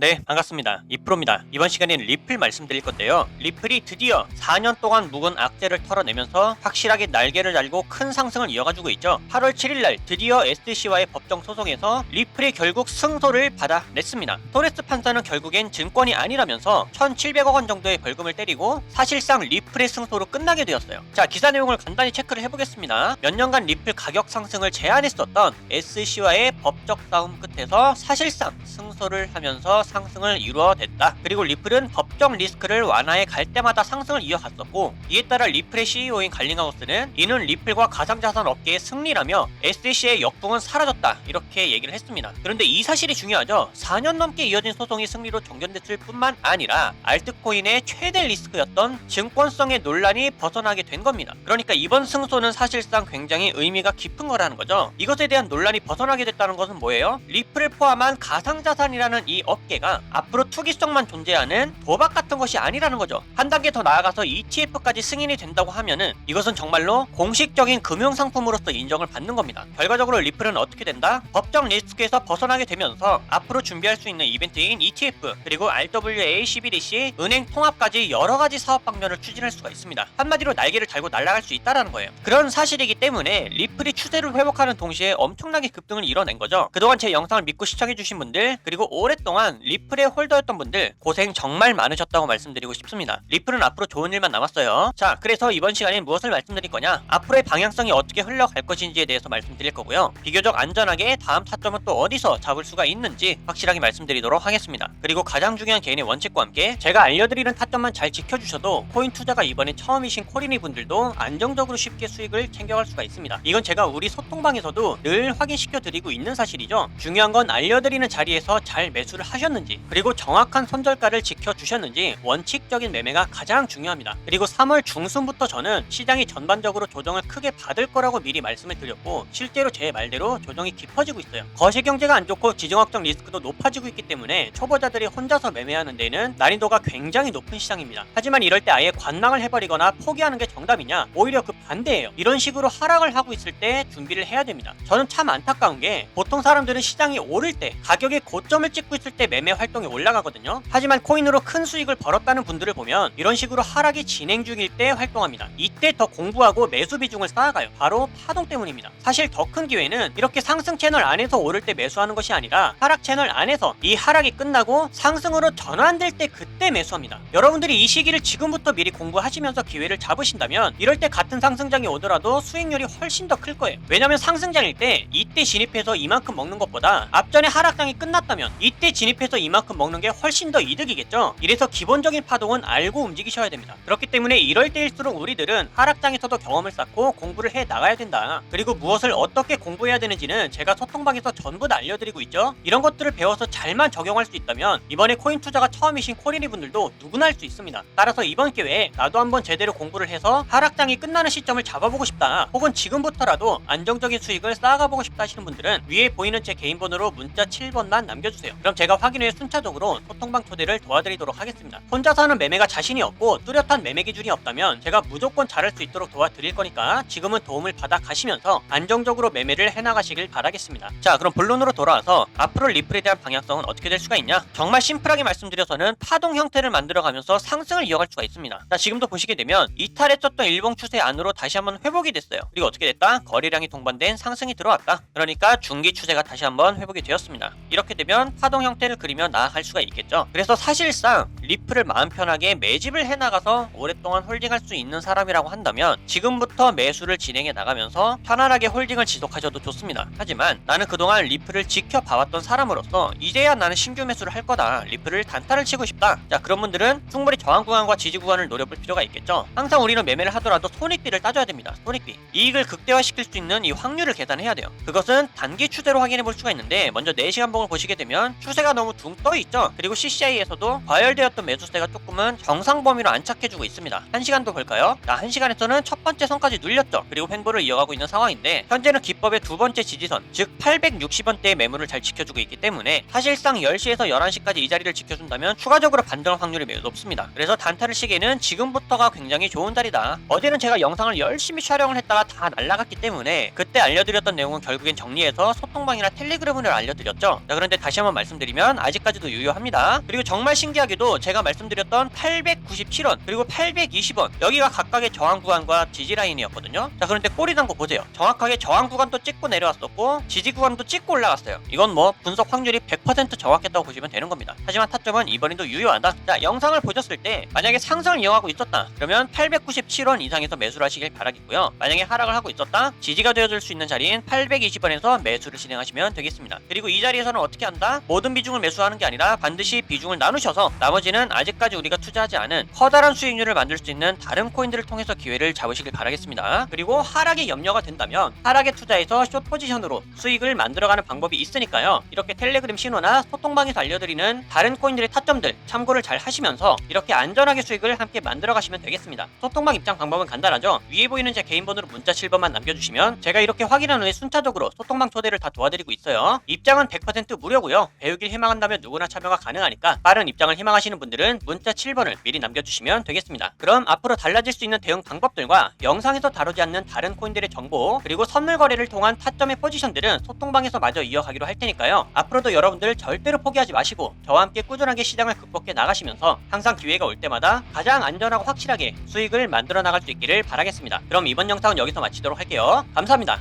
네, 반갑습니다. 이프로입니다. 이번 시간에는 리플 말씀드릴 건데요. 리플이 드디어 4년 동안 묵은 악재를 털어내면서 확실하게 날개를 달고 큰 상승을 이어가지고 있죠. 8월 7일날 드디어 SC와의 법정 소송에서 리플이 결국 승소를 받아냈습니다. 토레스 판사는 결국엔 증권이 아니라면서 1,700억 원 정도의 벌금을 때리고 사실상 리플의 승소로 끝나게 되었어요. 자, 기사 내용을 간단히 체크를 해보겠습니다. 몇 년간 리플 가격 상승을 제한했었던 SC와의 법적 싸움 끝에서 사실상 승소를 하면서 상승을 이루어냈다. 그리고 리플은 법적 리스크를 완화해 갈 때마다 상승을 이어갔었고, 이에 따라 리플의 CEO인 갈링하우스는 이는 리플과 가상자산 업계의 승리라며 SC의 역풍은 사라졌다, 이렇게 얘기를 했습니다. 그런데 이 사실이 중요하죠. 4년 넘게 이어진 소송이 승리로 종결됐을 뿐만 아니라 알트코인의 최대 리스크였던 증권성의 논란이 벗어나게 된 겁니다. 그러니까 이번 승소는 사실상 굉장히 의미가 깊은 거라는 거죠. 이것에 대한 논란이 벗어나게 됐다는 것은 뭐예요? 리플을 포함한 가상자산이라는 이 업계가 앞으로 투기성만 존재하는 도박 같은 것이 아니라는 거죠. 한 단계 더 나아가서 ETF까지 승인이 된다고 하면은 이것은 정말로 공식적인 금융상품으로서 인정을 받는 겁니다. 결과적으로 리플은 어떻게 된다? 법적 리스크에서 벗어나게 되면서 앞으로 준비할 수 있는 이벤트인 ETF 그리고 RWA, CBDC, 은행 통합까지 여러가지 사업 방면을 추진할 수가 있습니다. 한마디로 날개를 달고 날아갈 수 있다는 거예요. 그런 사실이기 때문에 리플이 추세를 회복하는 동시에 엄청나게 급등을 이뤄낸 거죠. 그동안 제 영상을 믿고 시청해주신 분들, 그리고 오랫동안 리플의 홀더였던 분들 고생 정말 많으셨다고 말씀드리고 싶습니다. 리플은 앞으로 좋은 일만 남았어요. 자, 그래서 이번 시간에 무엇을 말씀드릴 거냐, 앞으로의 방향성이 어떻게 흘러갈 것인지에 대해서 말씀드릴 거고요. 비교적 안전하게 다음 타점은 또 어디서 잡을 수가 있는지 확실하게 말씀드리도록 하겠습니다. 그리고 가장 중요한 개인의 원칙과 함께 제가 알려드리는 타점만 잘 지켜주셔도 코인 투자가 이번에 처음이신 코리니 분들도 안정적으로 쉽게 수익을 챙겨갈 수가 있습니다. 이건 제가 우리 소통방에서도 늘 확인시켜 드리고 있는 사실이죠. 중요한 건 알려드리는 자리에서 잘 매수를 하셨는지, 그리고 정확한 손절가를 지켜주셨는지, 원칙적인 매매가 가장 중요합니다. 그리고 3월 중순부터 저는 시장이 전반적으로 조정을 크게 받을 거라고 미리 말씀을 드렸고, 실제로 제 말대로 조정이 깊어지고 있어요. 거시경제가 안 좋고 지정학적 리스크도 높아지고 있기 때문에 초보자들이 혼자서 매매하는 데는 난이도가 굉장히 높은 시장입니다. 하지만 이럴 때 아예 관망을 해버리거나 포기하는 게 정답이냐? 오히려 그 반대예요. 이런 식으로 하락을 하고 있을 때 준비를 해야 됩니다. 저는 참 안타까운 게, 보통 사람들은 시장이 오를 때, 가격의 고점을 찍고 있을 때 매매 활동이 올라가거든요. 하지만 코인으로 큰 수익을 벌었다는 분들을 보면 이런 식으로 하락이 진행 중일 때 활동합니다. 이때 더 공부하고 매수 비중을 쌓아가요. 바로 파동 때문입니다. 사실 더 큰 기회는 이렇게 상승 채널 안에서 오를 때 매수하는 것이 아니라 하락 채널 안에서 이 하락이 끝나고 상승으로 전환될 때 그때 매수합니다. 여러분들이 이 시기를 지금부터 미리 공부하시면서 기회를 잡으신다면 이럴 때 같은 상승장이 오더라도 수익률이 훨씬 더 클 거예요. 왜냐면 상승장일 때 이때 진입해서 이만큼 먹는 것보다 앞전에 하락장이 끝났다면 이때 진입해서 이만큼 먹는 게 훨씬 더 이득이겠죠. 이래서 기본적인 파동은 알고 움직이셔야 됩니다. 그렇기 때문에 이럴 때일수록 우리들은 하락장에서도 경험을 쌓고 공부를 해 나가야 된다. 그리고 무엇을 어떻게 공부해야 되는지는 제가 소통방에서 전부 다 알려드리고 있죠. 이런 것들을 배워서 잘만 적용할 수 있다면 이번에 코인 투자가 처음이신 코리니 분들도 누구나 할 수 있습니다. 따라서 이번 기회에 나도 한번 제대로 공부를 해서 하락장이 끝나는 시점을 잡아보고 싶다, 혹은 지금부터라도 안정적인 수익을 쌓아가보고 싶다 하시는 분들은 위에 보이는 제 개인 번호로 문자 7번만 남겨주세요. 그럼 제가 확인 후에 순차적으로 소통방 초대를 도와드리도록 하겠습니다. 혼자서 하는 매매가 자신이 없고 뚜렷한 매매 기준이 없다면 제가 무조건 잘할 수 있도록 도와드릴 거니까 지금은 도움을 받아 가시면서 안정적으로 매매를 해나가시길 바라겠습니다. 자, 그럼 본론으로 돌아와서 앞으로 리플에 대한 방향성은 어떻게 될 수가 있냐? 정말 심플하게 말씀드려서는 파동 형태를 만들어가면서 상승을 이어갈 수가 있습니다. 자, 지금도 보시게 되면 이탈했었던 일봉 추세 안으로 다시 한번 회복이 됐어요. 그리고 어떻게 됐다? 거래량이 동반된 상승이 들어왔다. 그러니까 중기 추세가 다시 한번 회복이 되었습니다. 이렇게 되면 파동 형태를 그리며 나아갈 수가 있겠죠. 그래서 사실상 리플을 마음 편하게 매집을 해나가서 오랫동안 홀딩할 수 있는 사람이라고 한다면 지금부터 매수를 진행해 나가면서 편안하게 홀딩을 지속하셔도 좋습니다. 하지만 나는 그동안 리플을 지켜봐왔던 사람으로서 이제야 나는 신규 매수를 할 거다, 리플을 단타를 치고 싶다. 자, 그런 분들은 충분히 저항 구간과 지지 구간을 노려볼 필요가 있겠죠. 항상 우리는 매매를 하더라도 손익비를 따져야 됩니다. 손익비, 이익을 극대화시킬 수 있는 이 확률을 계산해야 돼요. 그것은 단기 추세로 확인해 볼 수가 있는데, 먼저 4시간 봉을 보시게 되면 추세가 너무 둥 떠 있죠. 그리고 CCI에서도 과열되었던 보였던 매수세가 조금은 정상 범위로 안착해주고 있습니다. 1시간도 볼까요? 자, 1시간에서는 첫 번째 선까지 눌렸죠. 그리고 횡보를 이어가고 있는 상황인데 현재는 기법의 두 번째 지지선, 즉 860원대의 매물을 잘 지켜주고 있기 때문에 사실상 10시에서 11시까지 이 자리를 지켜준다면 추가적으로 반등할 확률이 매우 높습니다. 그래서 단타를 시기에는 지금부터가 굉장히 좋은 달이다. 어제는 제가 영상을 열심히 촬영을 했다가 다 날라갔기 때문에 그때 알려드렸던 내용은 결국엔 정리해서 소통방이나 텔레그램을 알려드렸죠. 자, 그런데 다시 한번 말씀드리면 아직까지도 유효합니다. 그리고 정말 신기하게도 제가 말씀드렸던 897원 그리고 820원 여기가 각각의 저항 구간과 지지 라인이었거든요. 자, 그런데 꼬리 단 거 보세요. 정확하게 저항 구간도 찍고 내려왔었고 지지 구간도 찍고 올라갔어요. 이건 뭐 분석 확률이 100% 정확했다고 보시면 되는 겁니다. 하지만 타점은 이번에도 유효하다. 자, 영상을 보셨을 때 만약에 상승을 이어가고 있었다 그러면 897원 이상에서 매수를 하시길 바라겠고요. 만약에 하락을 하고 있었다 지지가 되어줄 수 있는 자리인 820원에서 매수를 진행하시면 되겠습니다. 그리고 이 자리에서는 어떻게 한다? 모든 비중을 매수하는 게 아니라 반드시 비중을 나누셔서 나머지는 아직까지 우리가 투자하지 않은 커다란 수익률을 만들 수 있는 다른 코인들을 통해서 기회를 잡으시길 바라겠습니다. 그리고 하락이 염려가 된다면 하락에 투자해서 숏 포지션으로 수익을 만들어가는 방법이 있으니까요. 이렇게 텔레그램 신호나 소통방에서 알려드리는 다른 코인들의 타점들 참고를 잘 하시면서 이렇게 안전하게 수익을 함께 만들어 가시면 되겠습니다. 소통방 입장 방법은 간단하죠. 위에 보이는 제 개인 번호로 문자 7번만 남겨주시면 제가 이렇게 확인한 후에 순차적으로 소통방 초대를 다 도와드리고 있어요. 입장은 100% 무료고요. 배우길 희망한다면 누구나 참여가 가능하니까 빠른 입장을 희망하시는 분들은 문자 7번을 미리 남겨주시면 되겠습니다. 그럼 앞으로 달라질 수 있는 대응 방법들과 영상에서 다루지 않는 다른 코인들의 정보 그리고 선물 거래를 통한 타점의 포지션들은 소통방에서 마저 이어가기로 할 테니까요. 앞으로도 여러분들 절대로 포기하지 마시고 저와 함께 꾸준하게 시장을 극복해 나가시면서 항상 기회가 올 때마다 가장 안전하고 확실하게 수익을 만들어 나갈 수 있기를 바라겠습니다. 그럼 이번 영상은 여기서 마치도록 할게요. 감사합니다.